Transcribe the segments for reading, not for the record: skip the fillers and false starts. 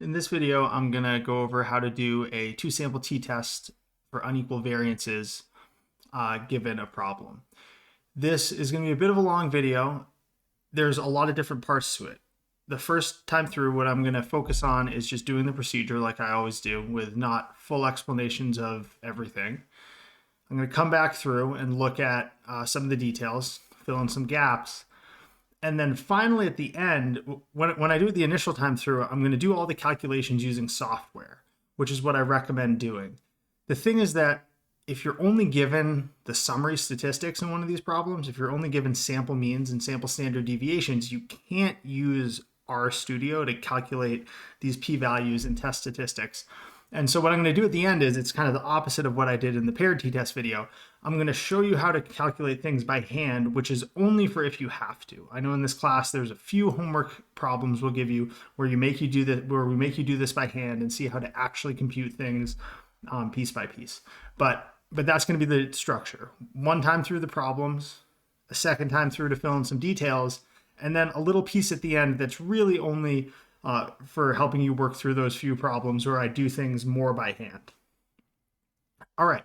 In this video, I'm going to go over how to do a two-sample t-test for unequal variances given a problem. This is going to be a bit of a long video. There's a lot of different parts to it. The first time through, what I'm going to focus on is just doing the procedure like I always do, with not full explanations of everything. I'm going to come back through and look at some of the details, fill in some gaps. And then finally at the end, when I do it the initial time through, I'm going to do all the calculations using software, which is what I recommend doing. The thing is that if you're only given the summary statistics in one of these problems, if you're only given sample means and sample standard deviations, you can't use RStudio to calculate these p-values and test statistics. And so what I'm going to do at the end is it's kind of the opposite of what I did in the paired t-test video. I'm going to show you how to calculate things by hand, which is only for if you have to. I know in this class there's a few homework problems we'll give you where we make you do this by hand and see how to actually compute things piece by piece. But that's going to be the structure. One time through the problems, a second time through to fill in some details, and then a little piece at the end that's really only for helping you work through those few problems where I do things more by hand. All right,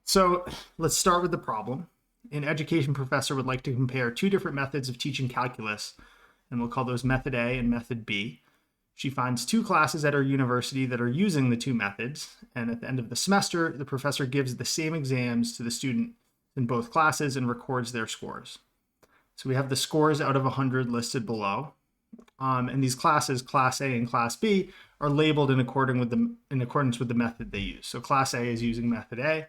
so let's start with the problem. An education professor would like to compare two different methods of teaching calculus, and we'll call those method A and method B. She finds two classes at her university that are using the two methods, and at the end of the semester, the professor gives the same exams to the student in both classes and records their scores. So we have the scores out of 100 listed below. And these classes, Class A and Class B, are labeled in accordance with the method they use. So Class A is using method A,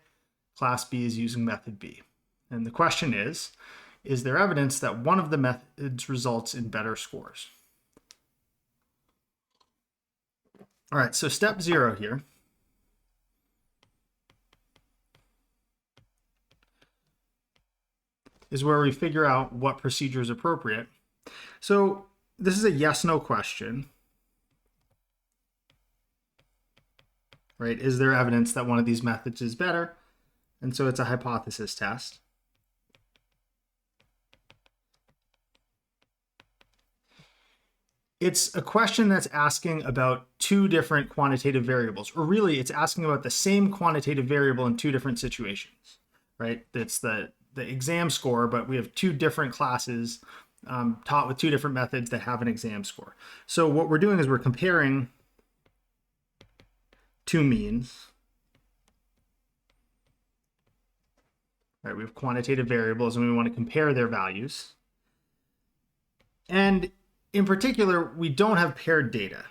Class B is using method B. And the question is there evidence that one of the methods results in better scores? All right, so step 0 here is where we figure out what procedure is appropriate. So this is a yes/no question, right? Is there evidence that one of these methods is better? And so it's a hypothesis test. It's a question that's asking about two different quantitative variables, or really it's asking about the same quantitative variable in two different situations, right? It's the exam score, but we have two different classes taught with two different methods that have an exam score. So what we're doing is we're comparing two means. Right, we have quantitative variables and we want to compare their values. And in particular, we don't have paired data.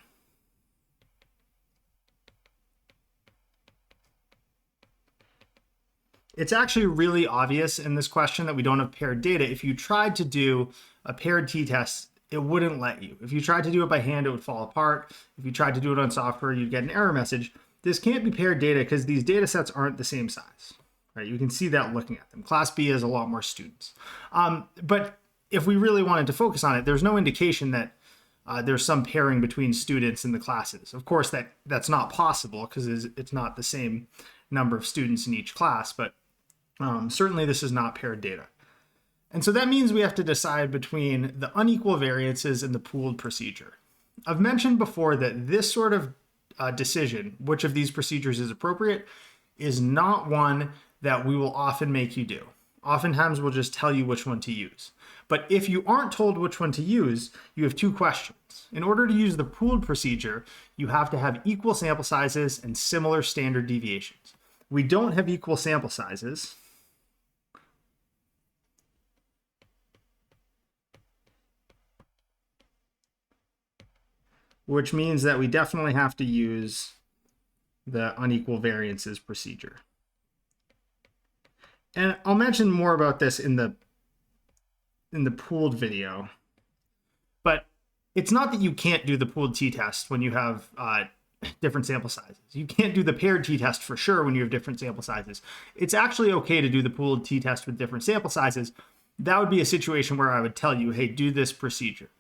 It's actually really obvious in this question that we don't have paired data. If you tried to do a paired t-test, it wouldn't let you. If you tried to do it by hand, it would fall apart. If you tried to do it on software, you'd get an error message. This can't be paired data because these data sets aren't the same size, right? You can see that looking at them. Class B has a lot more students. But if we really wanted to focus on it, there's no indication that there's some pairing between students in the classes. Of course, that's not possible because it's not the same number of students in each class, but certainly this is not paired data. And so that means we have to decide between the unequal variances and the pooled procedure. I've mentioned before that this sort of decision, which of these procedures is appropriate, is not one that we will often make you do. Oftentimes we'll just tell you which one to use. But if you aren't told which one to use, you have two questions. In order to use the pooled procedure, you have to have equal sample sizes and similar standard deviations. We don't have equal sample sizes. Which means that we definitely have to use the unequal variances procedure. And I'll mention more about this in the pooled video. But it's not that you can't do the pooled t-test when you have different sample sizes. You can't do the paired t-test for sure when you have different sample sizes. It's actually okay to do the pooled t-test with different sample sizes. That would be a situation where I would tell you, hey, do this procedure.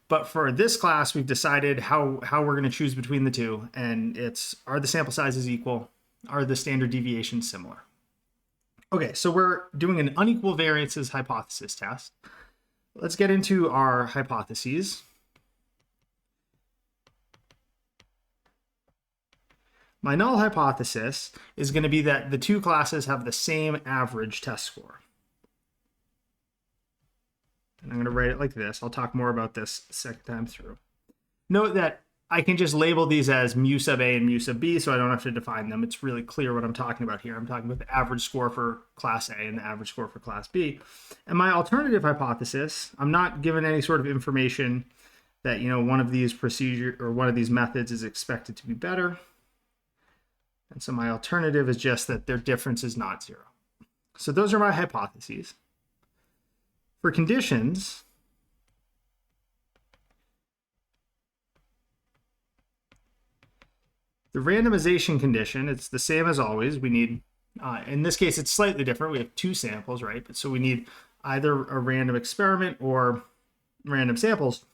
But for this class, we've decided how we're going to choose between the two, and are the sample sizes equal? Are the standard deviations similar? Okay, so we're doing an unequal variances hypothesis test. Let's get into our hypotheses. My null hypothesis is going to be that the two classes have the same average test score. And I'm going to write it like this. I'll talk more about this second time through. Note that I can just label these as mu sub A and mu sub B, so I don't have to define them. It's really clear what I'm talking about here. I'm talking about the average score for class A and the average score for class B. And my alternative hypothesis, I'm not given any sort of information that, you know, one of these procedure or one of these methods is expected to be better. And so my alternative is just that their difference is not zero. So those are my hypotheses. For conditions, the randomization condition, it's the same as always. We need, in this case, it's slightly different. We have two samples, right? But so we need either a random experiment or random samples.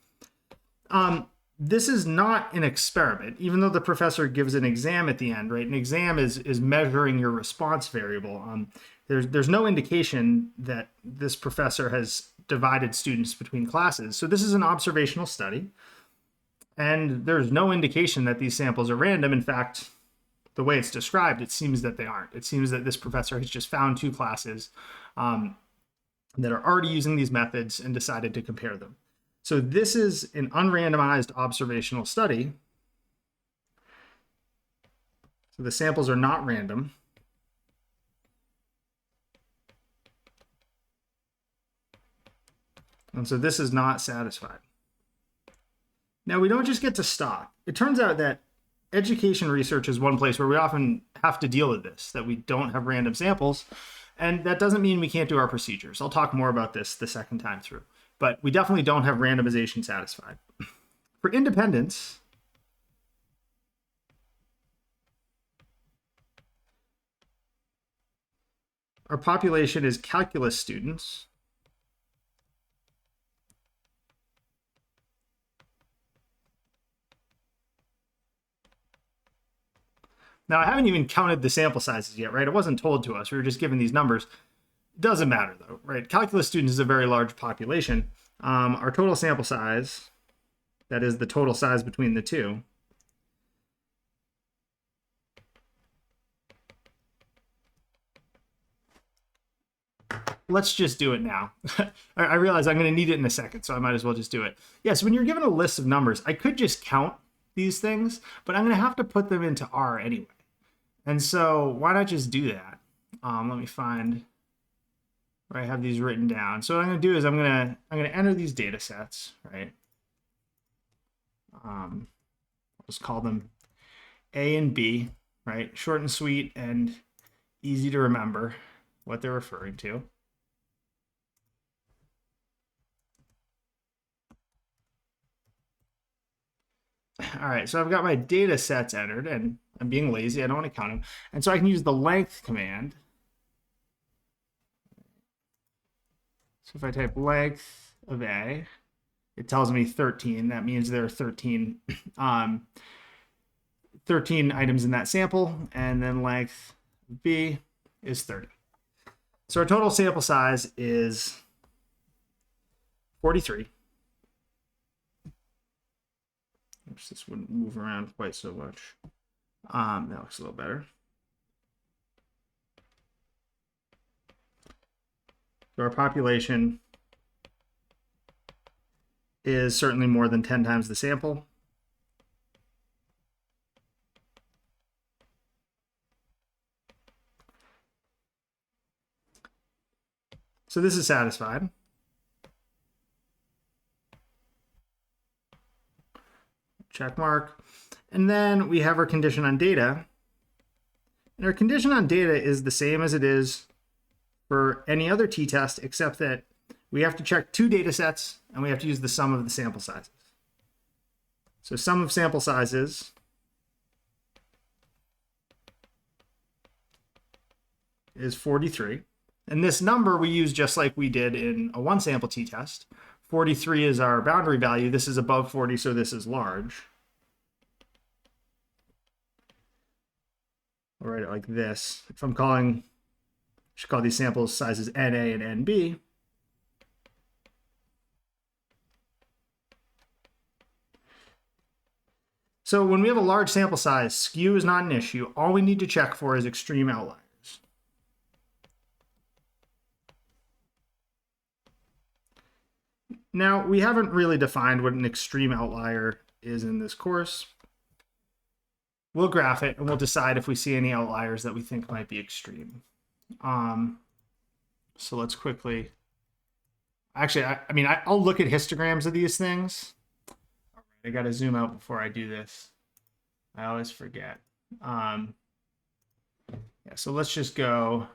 This is not an experiment, even though the professor gives an exam at the end, right? An exam is measuring your response variable. There's no indication that this professor has divided students between classes. So this is an observational study. And there's no indication that these samples are random. In fact, the way it's described, it seems that they aren't. It seems that this professor has just found two classes that are already using these methods and decided to compare them. So this is an unrandomized observational study. So the samples are not random. And so this is not satisfied. Now, we don't just get to stop. It turns out that education research is one place where we often have to deal with this, that we don't have random samples. And that doesn't mean we can't do our procedures. I'll talk more about this the second time through. But we definitely don't have randomization satisfied. For independence, our population is calculus students. Now, I haven't even counted the sample sizes yet, right? It wasn't told to us. We were just given these numbers. Doesn't matter, though, right? Calculus students is a very large population. Our total sample size, that is the total size between the two, let's just do it now. I realize I'm going to need it in a second, so I might as well just do it. Yes, when you're given a list of numbers, I could just count these things, but I'm going to have to put them into R anyway. And so why not just do that? Let me find where I have these written down. So what I'm going to do is I'm going to enter these data sets, right? I'll just call them A and B, right? Short and sweet and easy to remember what they're referring to. All right, so I've got my data sets entered, and I'm being lazy. I don't want to count them. And so I can use the length command. So if I type length of A, it tells me 13. That means there are 13 items in that sample, and then length B is 30. So our total sample size is 43. Oops, this wouldn't move around quite so much. That looks a little better. So our population is certainly more than 10 times the sample. So this is satisfied. Check mark. And then we have our condition on data. And our condition on data is the same as it is for any other t-test, except that we have to check two data sets and we have to use the sum of the sample sizes. So sum of sample sizes is 43. And this number we use just like we did in a one sample t-test. 43 is our boundary value. This is above 40, so this is large. I'll write it like this. If I'm calling, I should call these samples sizes NA and NB. So when we have a large sample size, skew is not an issue. All we need to check for is extreme outliers. Now, we haven't really defined what an extreme outlier is in this course. We'll graph it and we'll decide if we see any outliers that we think might be extreme. So let's quickly, actually, I'll look at histograms of these things. All right, I got to zoom out before I do this. I always forget. Yeah, so let's just go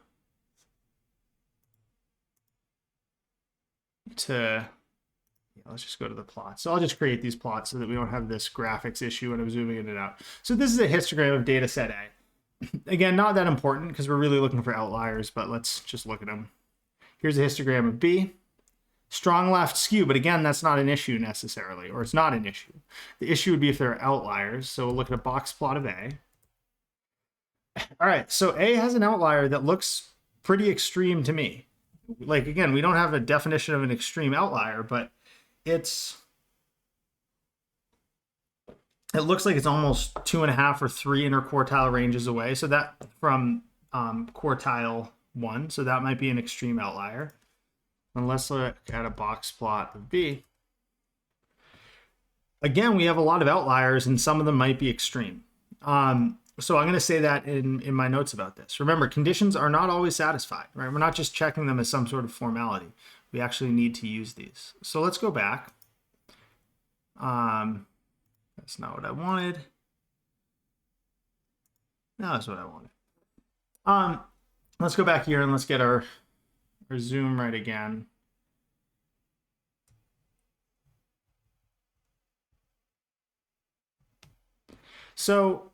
to, let's just go to the plot. So I'll just create these plots so that we don't have this graphics issue when I'm zooming in and out. So this is a histogram of data set A. Again, not that important because we're really looking for outliers, but let's just look at them. Here's a histogram of B. Strong left skew, but again, that's not an issue necessarily, or it's not an issue. The issue would be if there are outliers. So we'll look at a box plot of A. All right, so A has an outlier that looks pretty extreme to me. Like, again, we don't have a definition of an extreme outlier, but it looks like it's almost 2.5 or 3 interquartile ranges away. So that from quartile 1. So that might be an extreme outlier. And let's look at a box plot of B. Again, we have a lot of outliers and some of them might be extreme. So I'm going to say that in my notes about this. Remember, conditions are not always satisfied, right? We're not just checking them as some sort of formality. We actually need to use these. So let's go back. That's not what I wanted. No, that's what I wanted. Let's go back here and let's get our zoom right again. So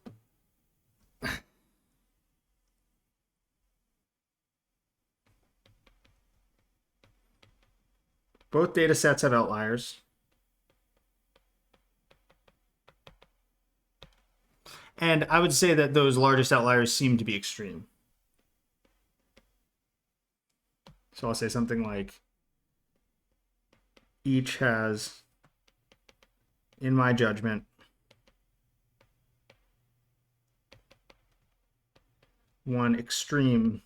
both data sets have outliers. And I would say that those largest outliers seem to be extreme. So I'll say something like each has, in my judgment, one extreme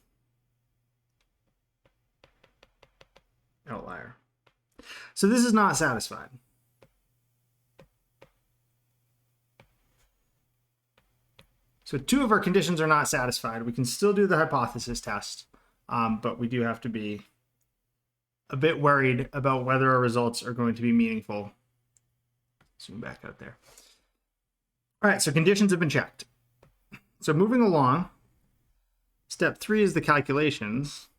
outlier. So this is not satisfied. So 2 of our conditions are not satisfied. We can still do the hypothesis test, but we do have to be a bit worried about whether our results are going to be meaningful. Zoom back out there. All right, so conditions have been checked. So moving along, step 3 is the calculations.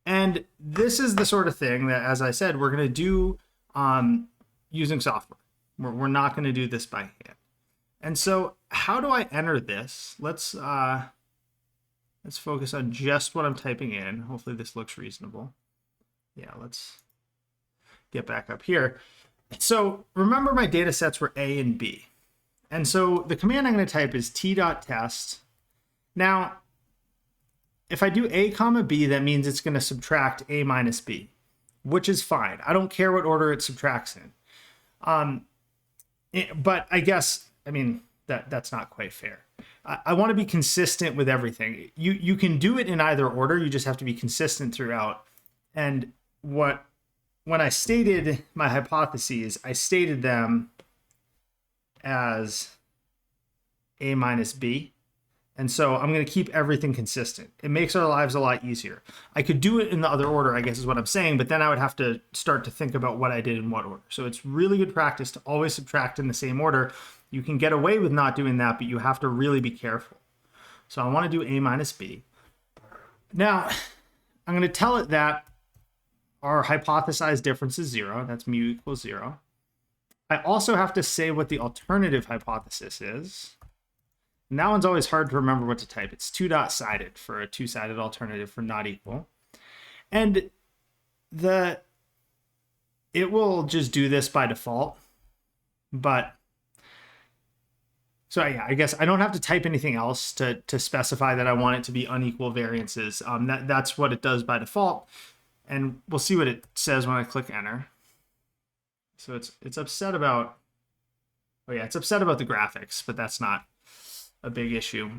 And this is the sort of thing that, as I said, we're going to do using software. We're not going to do this by hand. And so how do I enter this? Let's focus on just what I'm typing in. Hopefully this looks reasonable. Yeah, let's get back up here. So remember my data sets were A and B. And so the command I'm going to type is t.test. Now, if I do A comma B, that means it's going to subtract A minus B, which is fine. I don't care what order it subtracts in. But I guess, that's not quite fair. I want to be consistent with everything. You can do it in either order. You just have to be consistent throughout. And when I stated my hypotheses, I stated them as A minus B. And so I'm going to keep everything consistent. It makes our lives a lot easier. I could do it in the other order, I guess is what I'm saying, but then I would have to start to think about what I did in what order. So it's really good practice to always subtract in the same order. You can get away with not doing that, but you have to really be careful. So I want to do A minus B. Now, I'm going to tell it that our hypothesized difference is 0. That's mu equals 0. I also have to say what the alternative hypothesis is. And that one's always hard to remember what to type. It's two-dot-sided for a two-sided alternative for not equal. And it will just do this by default. But so yeah, I guess I don't have to type anything else to specify that I want it to be unequal variances. That's what it does by default. And we'll see what it says when I click enter. So it's upset about Oh yeah, it's upset about the graphics, but that's not a big issue.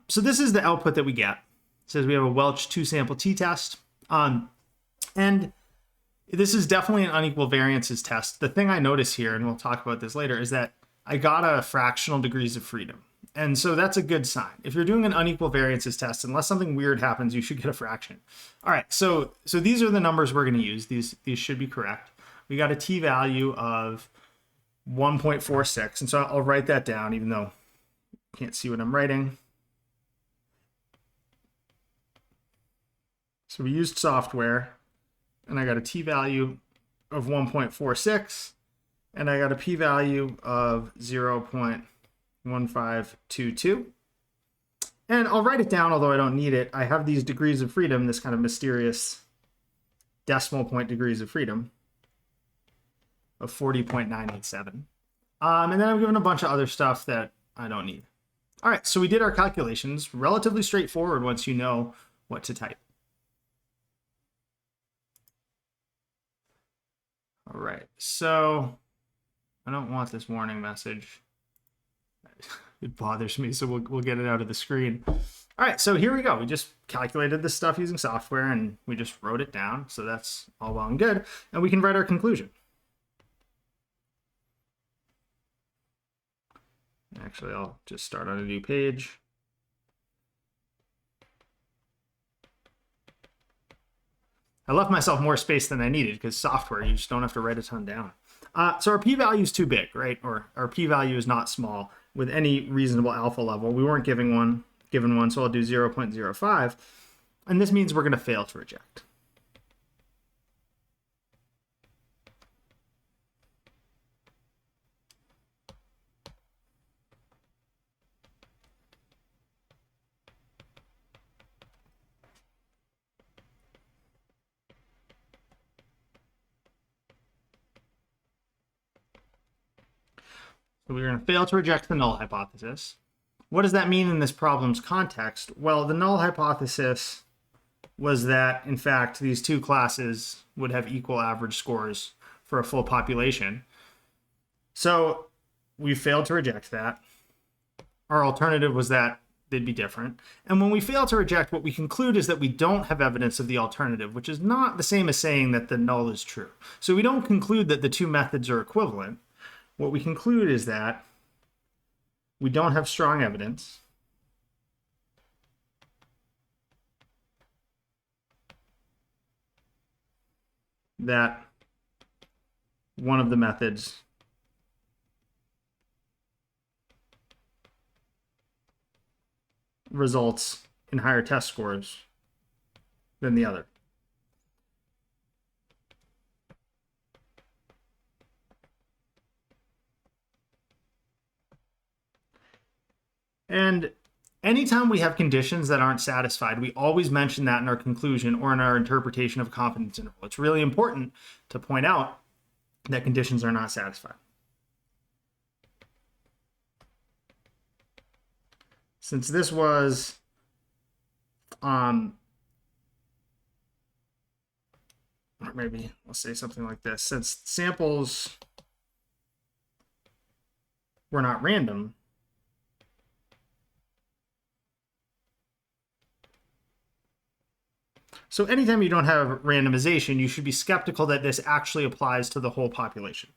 So this is the output that we get. It says we have a Welch two-sample t-test. And this is definitely an unequal variances test. The thing I notice here, and we'll talk about this later, is that I got a fractional degrees of freedom. And so that's a good sign. If you're doing an unequal variances test, unless something weird happens, you should get a fraction. All right, so these are the numbers we're going to use. These should be correct. We got a t-value of 1.46, and so I'll write that down, even though you can't see what I'm writing. So we used software, and I got a t-value of 1.46, and I got a p-value of 0.1522. And I'll write it down, although I don't need it. I have these degrees of freedom, this kind of mysterious decimal point degrees of freedom of 40.987. And then I'm given a bunch of other stuff that I don't need. All right, so we did our calculations. Relatively straightforward once you know what to type. All right, so I don't want this warning message. It bothers me, so we'll get it out of the screen. All right, so here we go. We just calculated this stuff using software, and we just wrote it down. So that's all well and good. And we can write our conclusion. Actually, I'll just start on a new page. I left myself more space than I needed because software, you just don't have to write a ton down. So our p-value is too big, right? Or our p-value is not small with any reasonable alpha level. We weren't given one, so I'll do 0.05. And this means we're going to fail to reject. So we're going to fail to reject the null hypothesis. What does that mean in this problem's context? Well, the null hypothesis was that, in fact, these two classes would have equal average scores for a full population. So we failed to reject that. Our alternative was that they'd be different. And when we fail to reject, what we conclude is that we don't have evidence of the alternative, which is not the same as saying that the null is true. So we don't conclude that the two methods are equivalent. What we conclude is that we don't have strong evidence that one of the methods results in higher test scores than the other. And anytime we have conditions that aren't satisfied, we always mention that in our conclusion or in our interpretation of a confidence interval. It's really important to point out that conditions are not satisfied. Since this was or maybe I'll say something like this. Since samples were not random, so anytime you don't have randomization, you should be skeptical that this actually applies to the whole population.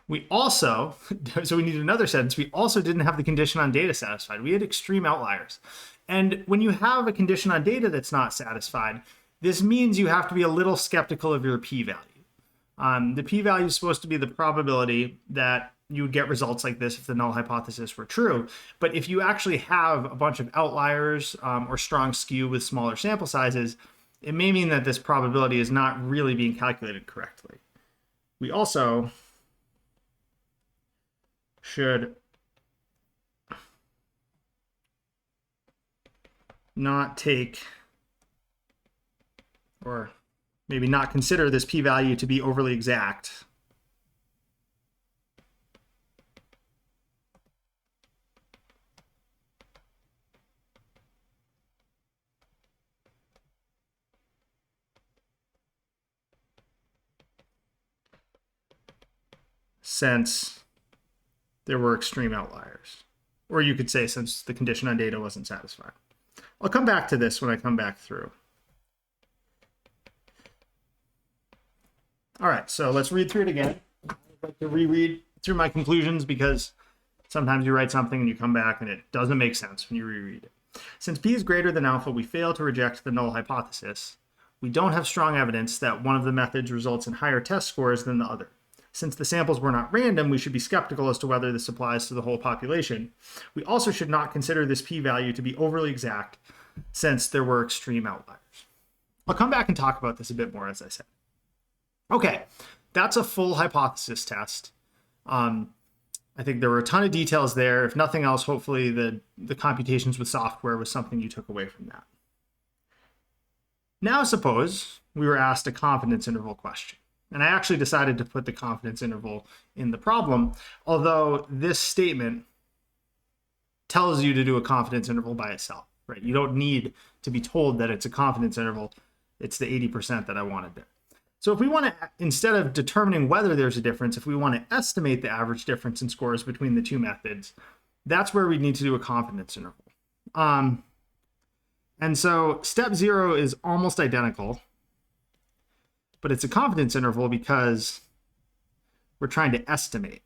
We also, so we need another sentence, we also didn't have the condition on data satisfied. We had extreme outliers. And when you have a condition on data that's not satisfied, this means you have to be a little skeptical of your p-value. The p-value is supposed to be the probability that you would get results like this if the null hypothesis were true. But if you actually have a bunch of outliers or strong skew with smaller sample sizes, it may mean that this probability is not really being calculated correctly. We also should not take, or maybe not consider this p-value to be overly exact. Since there were extreme outliers. Or you could say since the condition on data wasn't satisfied. I'll come back to this when I come back through. All right, so let's read through it again. I'd like to reread through my conclusions because sometimes you write something and you come back and it doesn't make sense when you reread it. Since p is greater than alpha, we fail to reject the null hypothesis. We don't have strong evidence that one of the methods results in higher test scores than the other. Since the samples were not random, we should be skeptical as to whether this applies to the whole population. We also should not consider this p-value to be overly exact since there were extreme outliers. I'll come back and talk about this a bit more, as I said. Okay, that's a full hypothesis test. I think there were a ton of details there. If nothing else, hopefully the computations with software was something you took away from that. Now suppose we were asked a confidence interval question. And I actually decided to put the confidence interval in the problem, although this statement tells you to do a confidence interval by itself, right? You don't need to be told that it's a confidence interval. It's the 80% that I wanted there. So if we want to, instead of determining whether there's a difference, if we want to estimate the average difference in scores between the two methods, that's where we need to do a confidence interval. And so step 0 is almost identical, but it's a confidence interval because we're trying to estimate.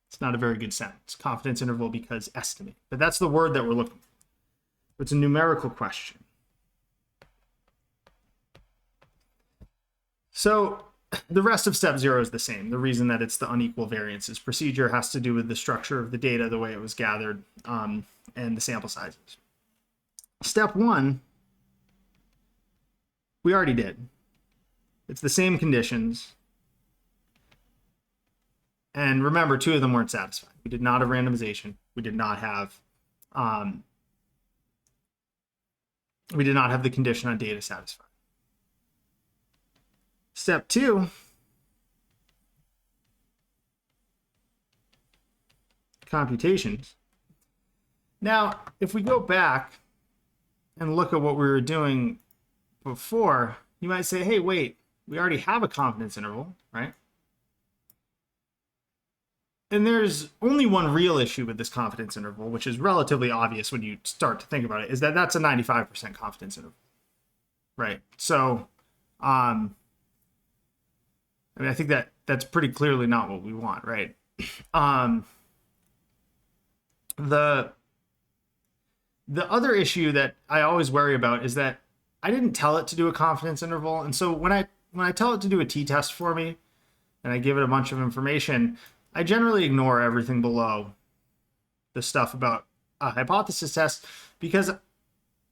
It's not a very good sentence. Confidence interval because estimate. But that's the word that we're looking for. It's a numerical question. So the rest of step 0 is the same. The reason that it's the unequal variances procedure has to do with the structure of the data, the way it was gathered, and the sample sizes. Step 1, we already did. It's the same conditions. And remember, 2 of them weren't satisfied. We did not have randomization. We did not have the condition on data satisfied. Step 2, computations. Now, if we go back and look at what we were doing before, you might say, hey, wait, we already have a confidence interval, right? And there's only one real issue with this confidence interval, which is relatively obvious when you start to think about it, is that that's a 95% confidence interval, right? So, I mean, I think that's pretty clearly not what we want, right? The other issue that I always worry about is that I didn't tell it to do a confidence interval. And so when I tell it to do a t-test for me and I give it a bunch of information, I generally ignore everything below the stuff about a hypothesis test because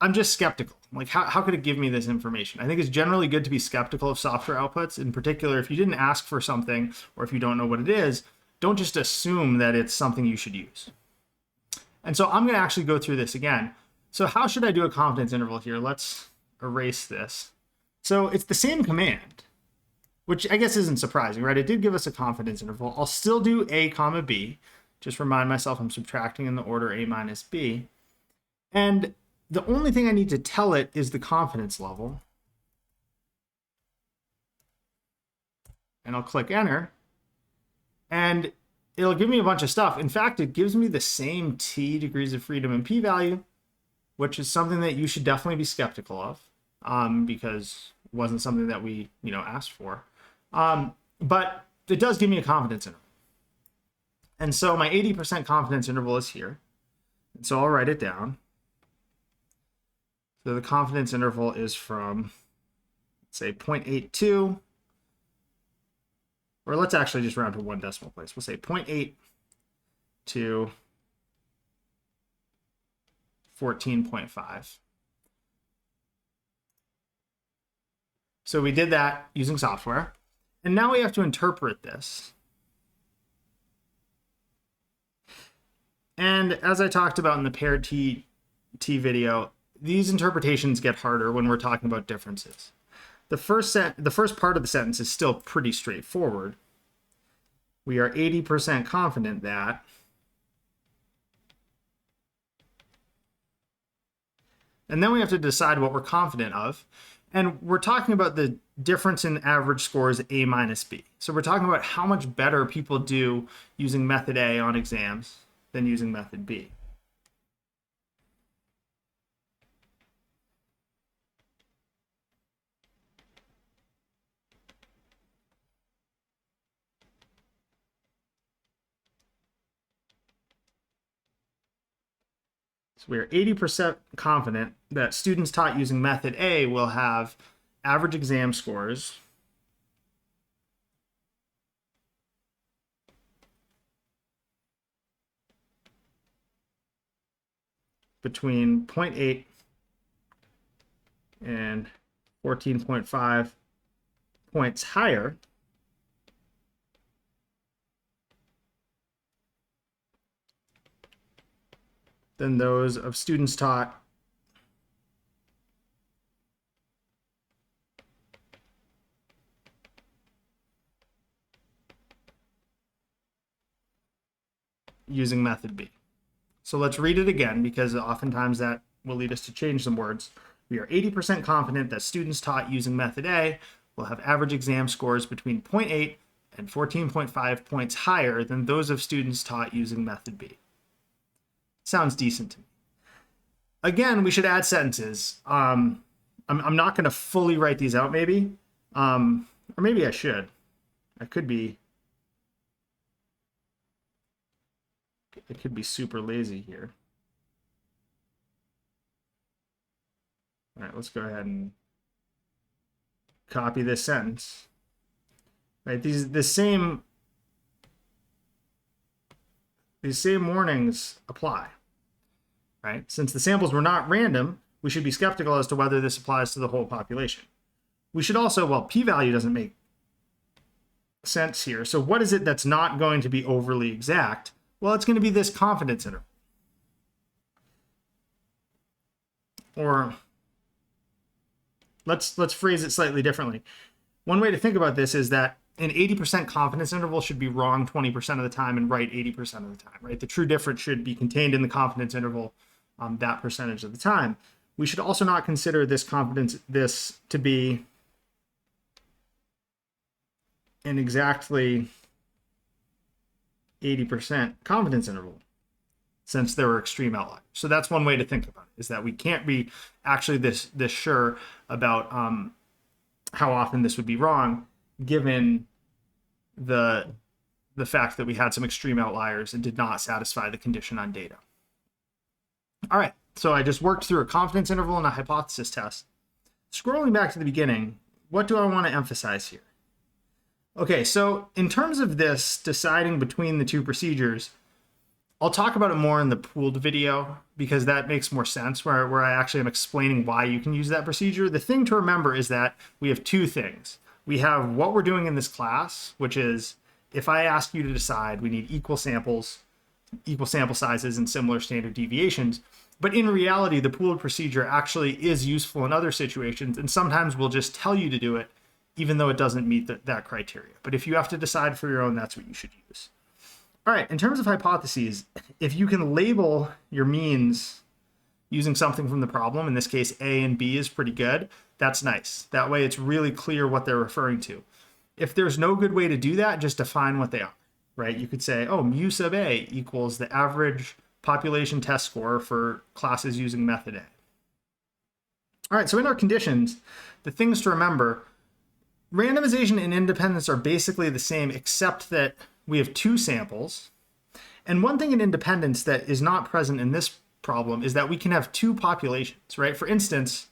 I'm just skeptical. Like, how could it give me this information? I think it's generally good to be skeptical of software outputs. In particular, if you didn't ask for something or if you don't know what it is, don't just assume that it's something you should use. And so I'm going to actually go through this again. So how should I do a confidence interval here? Let's erase this. So it's the same command, which I guess isn't surprising, right? It did give us a confidence interval. I'll still do a comma b. Just remind myself I'm subtracting in the order a minus b. And the only thing I need to tell it is the confidence level. And I'll click enter. And it'll give me a bunch of stuff. In fact, it gives me the same t degrees of freedom and p-value, which is something that you should definitely be skeptical of because it wasn't something that we asked for. But it does give me a confidence interval. And so my 80% confidence interval is here. And so I'll write it down. So the confidence interval is from, let's say, 0.82, or let's actually just round to one decimal place. We'll say 0.8 to 14.5. So we did that using software. And now we have to interpret this. And as I talked about in the paired t video, these interpretations get harder when we're talking about differences. The first part of the sentence is still pretty straightforward. We are 80% confident that and then we have to decide what we're confident of. And we're talking about the difference in average scores A minus B. So we're talking about how much better people do using method A on exams than using method B. So we're 80% confident that students taught using method A will have average exam scores between 0.8 and 14.5 points higher than those of students taught using method B. So let's read it again, because oftentimes that will lead us to change some words. We are 80% confident that students taught using method A will have average exam scores between 0.8 and 14.5 points higher than those of students taught using method B. Sounds decent to me. Again, we should add sentences. I'm not going to fully write these out, maybe. Or maybe I should. I could be super lazy here. All right, let's go ahead and copy this sentence. Right, the same warnings apply. Right? Since the samples were not random, we should be skeptical as to whether this applies to the whole population. We should also, well, p-value doesn't make sense here. So what is it that's not going to be overly exact? Well, it's going to be this confidence interval. Or let's phrase it slightly differently. One way to think about this is that an 80% confidence interval should be wrong 20% of the time and right 80% of the time, right? The true difference should be contained in the confidence interval that percentage of the time. We should also not consider this to be an exactly 80% confidence interval, since there were extreme outliers. So that's one way to think about it, is that we can't be actually this sure about how often this would be wrong, given the fact that we had some extreme outliers and did not satisfy the condition on data. All right, so I just worked through a confidence interval and a hypothesis test. Scrolling back to the beginning, what do I want to emphasize here? Okay, so in terms of this deciding between the two procedures, I'll talk about it more in the pooled video, because that makes more sense, where I actually am explaining why you can use that procedure. The thing to remember is that we have two things. We have what we're doing in this class, which is if I ask you to decide, we need equal sample sizes and similar standard deviations. But in reality, the pooled procedure actually is useful in other situations, and sometimes we'll just tell you to do it, even though it doesn't meet that criteria. But if you have to decide for your own, that's what you should use. All right, in terms of hypotheses, if you can label your means using something from the problem, in this case, A and B is pretty good, that's nice. That way it's really clear what they're referring to. If there's no good way to do that, just define what they are, right? You could say, oh, mu sub A equals the average population test score for classes using method A. All right, so in our conditions, the things to remember, randomization and independence are basically the same, except that we have two samples. And one thing in independence that is not present in this problem is that we can have two populations, right? For instance,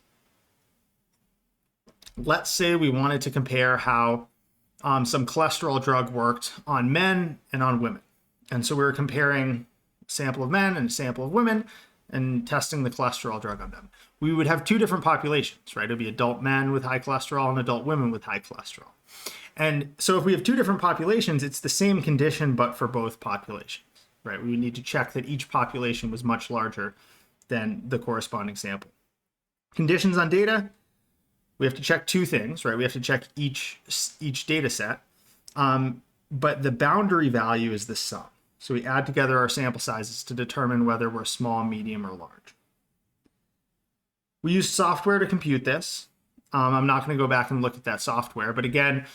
let's say we wanted to compare how some cholesterol drug worked on men and on women. And so we were comparing a sample of men and a sample of women and testing the cholesterol drug on them. We would have two different populations, right? It would be adult men with high cholesterol and adult women with high cholesterol. And so if we have two different populations, it's the same condition, but for both populations, right? We would need to check that each population was much larger than the corresponding sample. Conditions on data, we have to check two things, right? We have to check each data set, but the boundary value is the sum. So we add together our sample sizes to determine whether we're small, medium, or large. We use software to compute this. I'm not going to go back and look at that software, but again,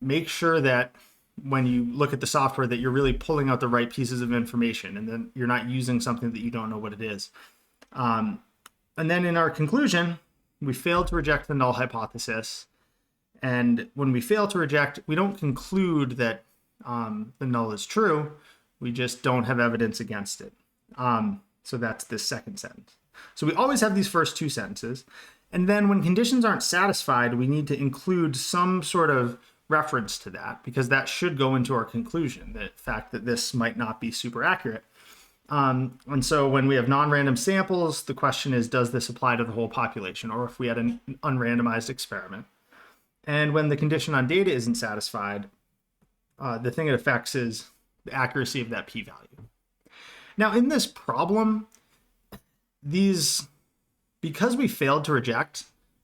make sure that when you look at the software that you're really pulling out the right pieces of information and then you're not using something that you don't know what it is. And then in our conclusion, we failed to reject the null hypothesis. And when we fail to reject, we don't conclude that the null is true. We just don't have evidence against it. So that's this second sentence. So we always have these first two sentences. And then when conditions aren't satisfied, we need to include some sort of reference to that, because that should go into our conclusion, the fact that this might not be super accurate. And so when we have non-random samples, the question is, does this apply to the whole population, or if we had an unrandomized experiment? And when the condition on data isn't satisfied, the thing it affects is the accuracy of that p-value. Now in this problem, because we failed to reject,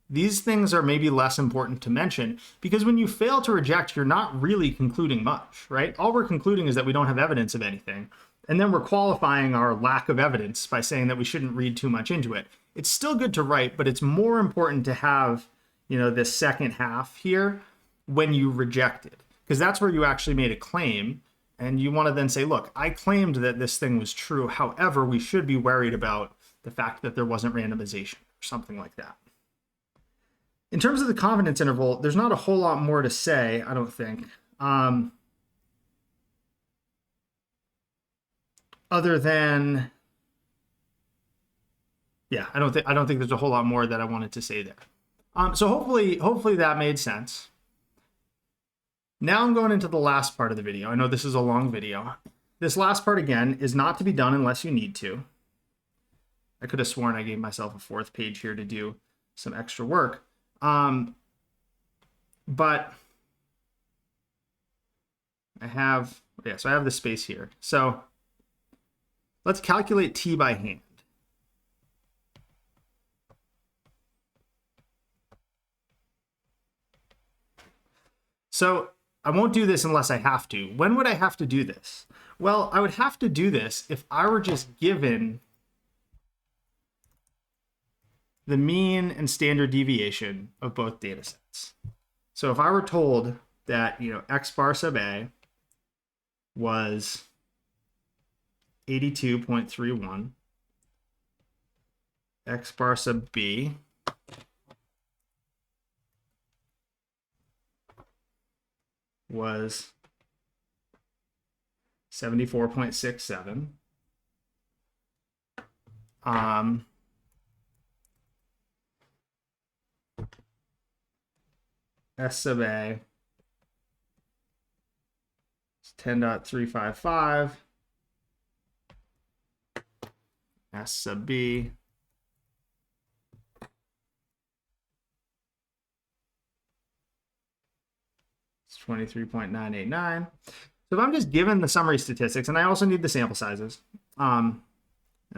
these things are maybe less important to mention, because when you fail to reject, you're not really concluding much, right? All we're concluding is that we don't have evidence of anything. And then we're qualifying our lack of evidence by saying that we shouldn't read too much into it. It's still good to write, but it's more important to have, this second half here when you reject it, because that's where you actually made a claim. And you want to then say, look, I claimed that this thing was true. However, we should be worried about the fact that there wasn't randomization or something like that. In terms of the confidence interval, there's not a whole lot more to say, I don't think, other than, yeah, I don't think there's a whole lot more that I wanted to say there. So hopefully that made sense. Now I'm going into the last part of the video. I know this is a long video. This last part, again, is not to be done unless you need to. I could have sworn I gave myself a fourth page here to do some extra work. But I have the space here. So let's calculate t by hand. So I won't do this unless I have to. When would I have to do this? Well, I would have to do this if I were just given the mean and standard deviation of both data sets. So if I were told that, x bar sub a was 82.31, x bar sub b was 74.67, S sub A is 10.355, S sub B is 23.989. So if I'm just given the summary statistics, and I also need the sample sizes, and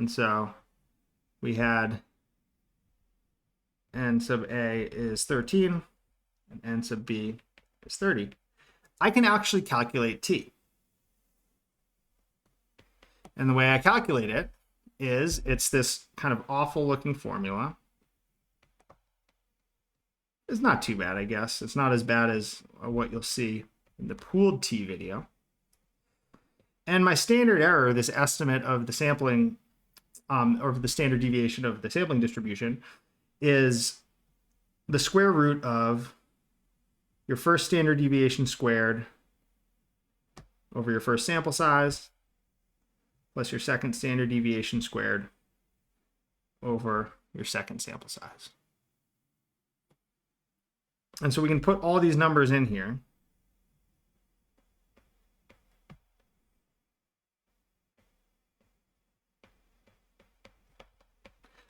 so we had n sub A is 13, and n sub B is 30. I can actually calculate t. And the way I calculate it is it's this kind of awful looking formula. It's not too bad, I guess. It's not as bad as what you'll see in the pooled t video. And my standard error, this estimate of the sampling, or the standard deviation of the sampling distribution, is the square root of your first standard deviation squared over your first sample size plus your second standard deviation squared over your second sample size. And so we can put all these numbers in here.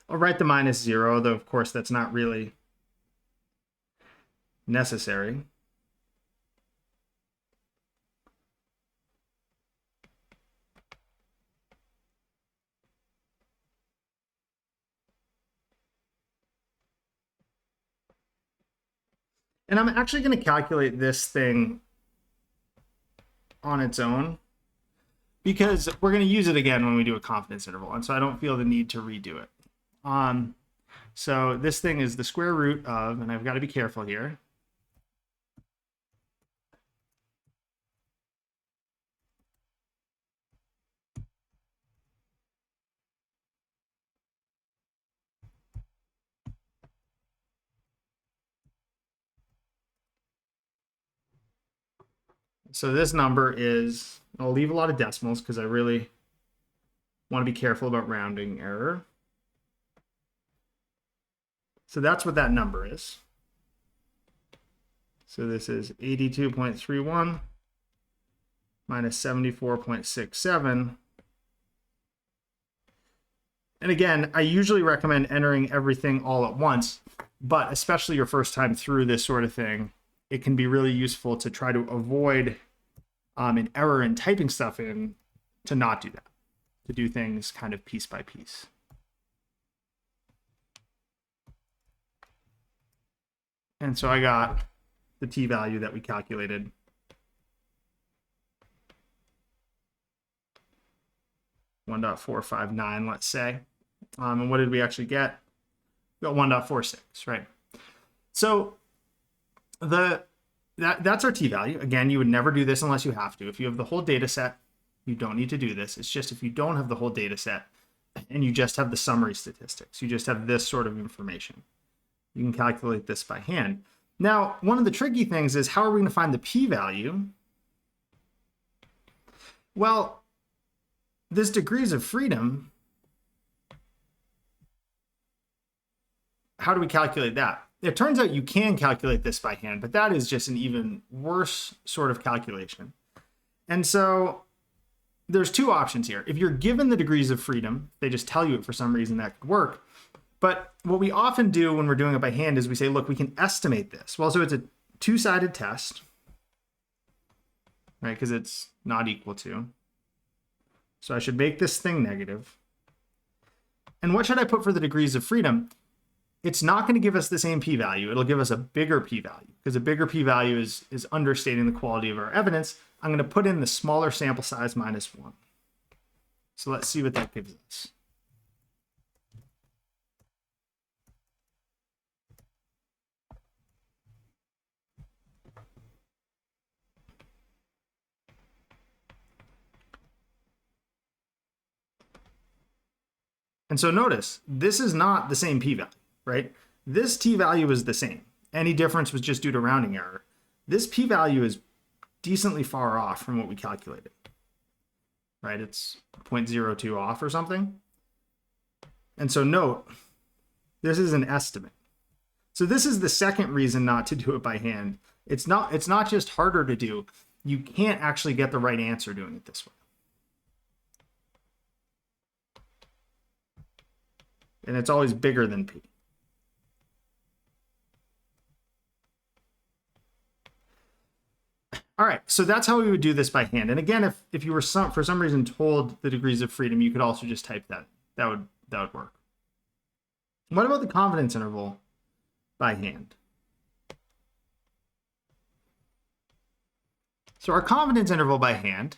I'll write the minus 0, though of course that's not really necessary. And I'm actually going to calculate this thing on its own because we're going to use it again when we do a confidence interval. And so I don't feel the need to redo it. So this thing is the square root of, and I've got to be careful here. So this number is, I'll leave a lot of decimals because I really want to be careful about rounding error. So that's what that number is. So this is 82.31 minus 74.67. And again, I usually recommend entering everything all at once, but especially your first time through this sort of thing, it can be really useful to try to avoid an error in typing stuff in, to not do that, to do things kind of piece by piece. And so I got the t-value that we calculated. .459, let's say. And what did we actually get? We got 1.46, right? So that's our t-value. Again, you would never do this unless you have to. If you have the whole data set, you don't need to do this. It's just if you don't have the whole data set and you just have the summary statistics, you just have this sort of information, you can calculate this by hand. Now, one of the tricky things is, how are we going to find the p-value? Well, this degrees of freedom, how do we calculate that? It turns out you can calculate this by hand, but that is just an even worse sort of calculation. And so there's two options here. If you're given the degrees of freedom, they just tell you it for some reason, that could work. But what we often do when we're doing it by hand is we say, look, we can estimate this. Well, so it's a two-sided test, right? Because it's not equal to. So I should make this thing negative. And what should I put for the degrees of freedom? It's not going to give us the same p-value. It'll give us a bigger p-value, because a bigger p-value is understating the quality of our evidence. I'm going to put in the smaller sample size minus 1. So let's see what that gives us. And so notice, this is not the same p-value, right? This t-value is the same. Any difference was just due to rounding error. This p-value is decently far off from what we calculated, right? It's 0.02 off or something. And so note, this is an estimate. So this is the second reason not to do it by hand. It's not just harder to do. You can't actually get the right answer doing it this way. And it's always bigger than p. All right, so that's how we would do this by hand. And again, if you were for some reason told the degrees of freedom, you could also just type that. That would work. What about the confidence interval by hand? So our confidence interval by hand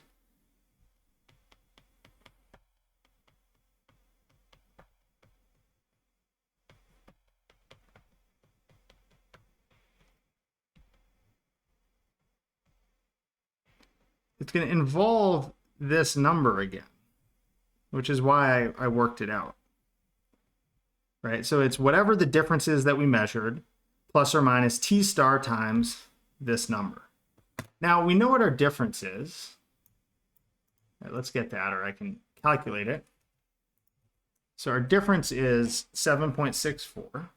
it's going to involve this number again, which is why I worked it out, right? So it's whatever the difference is that we measured, plus or minus t star times this number. Now, we know what our difference is. All right, let's get that, or I can calculate it. So our difference is 7.64.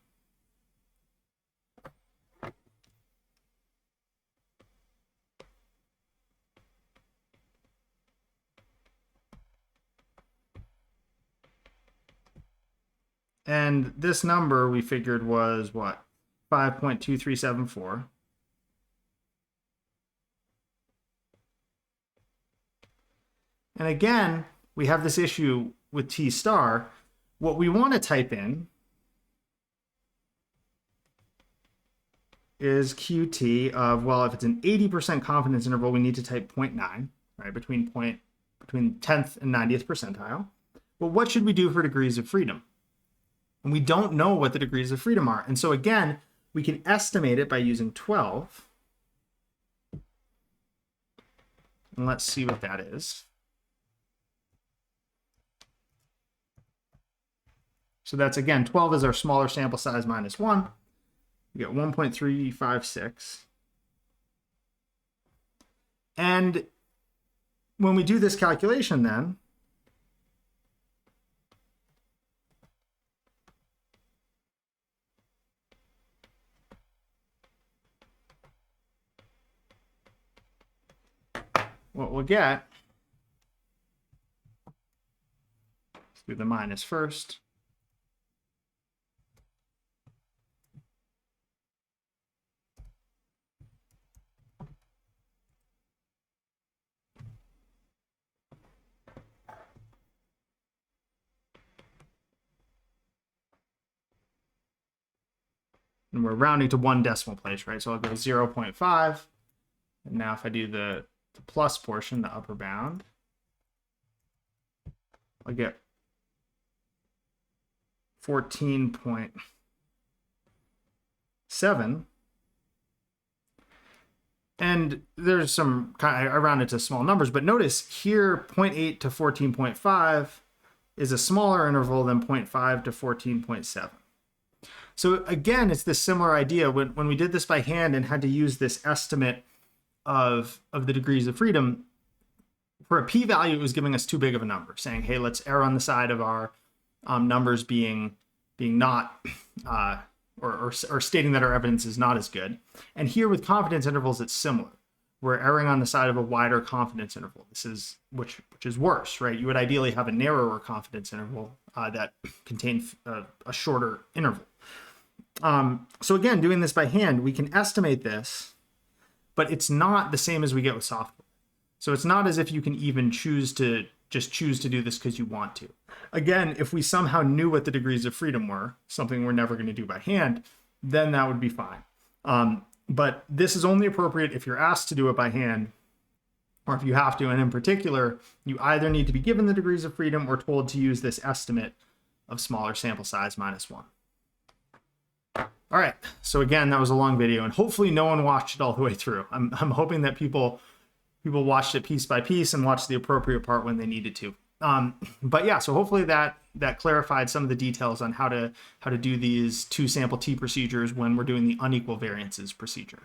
And this number we figured was what? 5.2374. And again, we have this issue with t star. What we want to type in is QT of, well, if it's an 80% confidence interval, we need to type 0.9, right, between 10th and 90th percentile. Well, what should we do for degrees of freedom? And we don't know what the degrees of freedom are. And so again, we can estimate it by using 12. And let's see what that is. So that's, again, 12 is our smaller sample size minus 1. We get 1.356. And when we do this calculation then, what we'll get, let's do the minus first. And we're rounding to 1 decimal place, right? So I'll go 0.5. And now if I do the plus portion, the upper bound, I'll get 14.7. And there's some, I rounded to small numbers, but notice here 0.8 to 14.5 is a smaller interval than 0.5 to 14.7. So again, it's this similar idea. When we did this by hand and had to use this estimate of the degrees of freedom, for a p-value, it was giving us too big of a number, saying, hey, let's err on the side of our numbers being not, or stating that our evidence is not as good. And here with confidence intervals, it's similar. We're erring on the side of a wider confidence interval. This is, which is worse, right? You would ideally have a narrower confidence interval that contains a shorter interval. So again, doing this by hand, we can estimate this, but it's not the same as we get with software. So it's not as if you can even choose to do this because you want to. Again, if we somehow knew what the degrees of freedom were, something we're never going to do by hand, then that would be fine. But this is only appropriate if you're asked to do it by hand, or if you have to. And in particular, you either need to be given the degrees of freedom or told to use this estimate of smaller sample size minus 1. All right, so again, that was a long video, and hopefully no one watched it all the way through. I'm hoping that people watched it piece by piece and watched the appropriate part when they needed to. But yeah, so hopefully that clarified some of the details on how to do these 2 sample t procedures when we're doing the unequal variances procedure.